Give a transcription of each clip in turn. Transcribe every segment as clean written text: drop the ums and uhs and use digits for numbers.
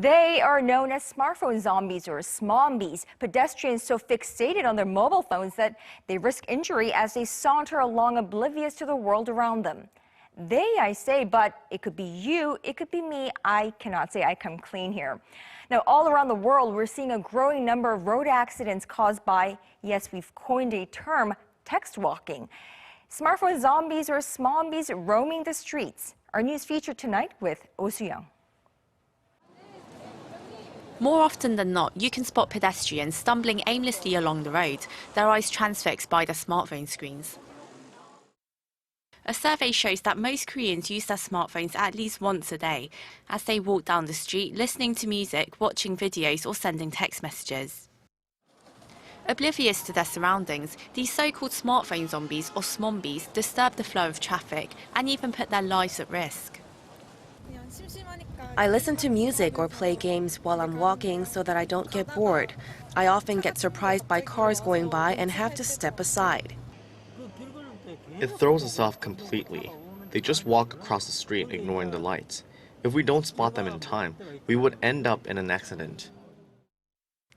They are known as smartphone zombies or Smombies, pedestrians so fixated on their mobile phones that they risk injury as they saunter along oblivious to the world around them. They, I say, but it could be you, it could be me. I cannot say I come clean here. Now, all around the world, we're seeing a growing number of road accidents caused by, yes, we've coined a term, text walking. Smartphone zombies or Smombies roaming the streets. Our news feature tonight with Oh Sooyoung. More often than not, you can spot pedestrians stumbling aimlessly along the road, their eyes transfixed by their smartphone screens. A survey shows that most Koreans use their smartphones at least once a day, as they walk down the street, listening to music, watching videos or sending text messages. Oblivious to their surroundings, these so-called smartphone zombies or Smombies disturb the flow of traffic and even put their lives at risk. I listen to music or play games while I'm walking so that I don't get bored. I often get surprised by cars going by and have to step aside. It throws us off completely. They just walk across the street ignoring the lights. If we don't spot them in time, we would end up in an accident.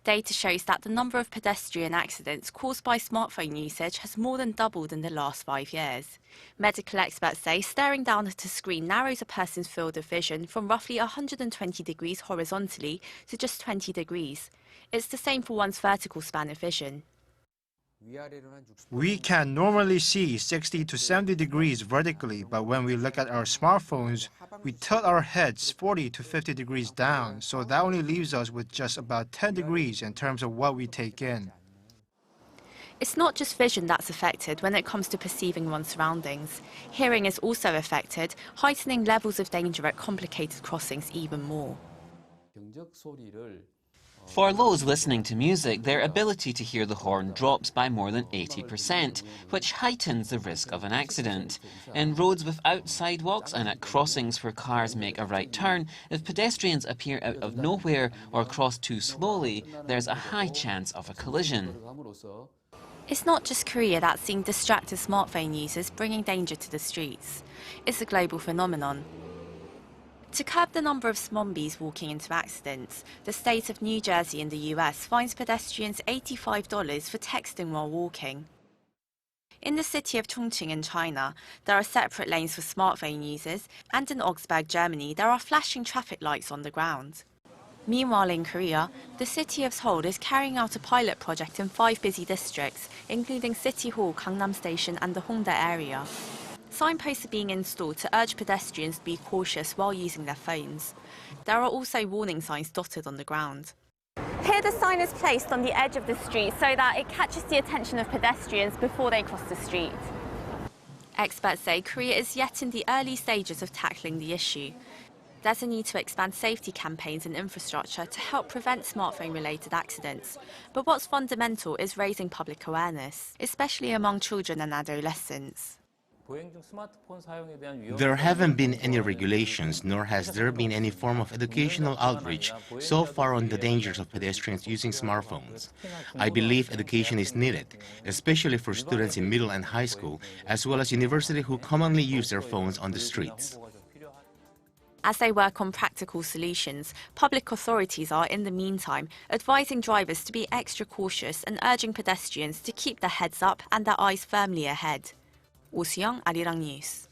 Data shows that the number of pedestrian accidents caused by smartphone usage has more than doubled in the last 5 years. Medical experts say staring down at a screen narrows a person's field of vision from roughly 120 degrees horizontally to just 20 degrees. It's the same for one's vertical span of vision. We can normally see 60 to 70 degrees vertically, but when we look at our smartphones, we tilt our heads 40 to 50 degrees down, so that only leaves us with just about 10 degrees in terms of what we take in. It's not just vision that's affected when it comes to perceiving one's surroundings. Hearing is also affected, heightening levels of danger at complicated crossings even more. For those listening to music, their ability to hear the horn drops by more than 80%, which heightens the risk of an accident. In roads without sidewalks and at crossings where cars make a right turn, if pedestrians appear out of nowhere or cross too slowly, there's a high chance of a collision. It's not just Korea that's seeing distracted smartphone users bringing danger to the streets. It's a global phenomenon. To curb the number of Smombies walking into accidents, the state of New Jersey in the US fines pedestrians $85 for texting while walking. In the city of Chongqing in China, there are separate lanes for smartphone users, and in Augsburg, Germany, there are flashing traffic lights on the ground. Meanwhile in Korea, the city of Seoul is carrying out a pilot project in 5 busy districts, including City Hall, Gangnam Station and the Hongdae area. Signposts are being installed to urge pedestrians to be cautious while using their phones. There are also warning signs dotted on the ground. Here the sign is placed on the edge of the street so that it catches the attention of pedestrians before they cross the street. Experts say Korea is yet in the early stages of tackling the issue. There's a need to expand safety campaigns and infrastructure to help prevent smartphone-related accidents. But what's fundamental is raising public awareness, especially among children and adolescents. There haven't been any regulations, nor has there been any form of educational outreach so far on the dangers of pedestrians using smartphones. I believe education is needed, especially for students in middle and high school, as well as university who commonly use their phones on the streets. As they work on practical solutions, public authorities are, in the meantime, advising drivers to be extra cautious and urging pedestrians to keep their heads up and their eyes firmly ahead. Oh Sooyoung, Arirang News.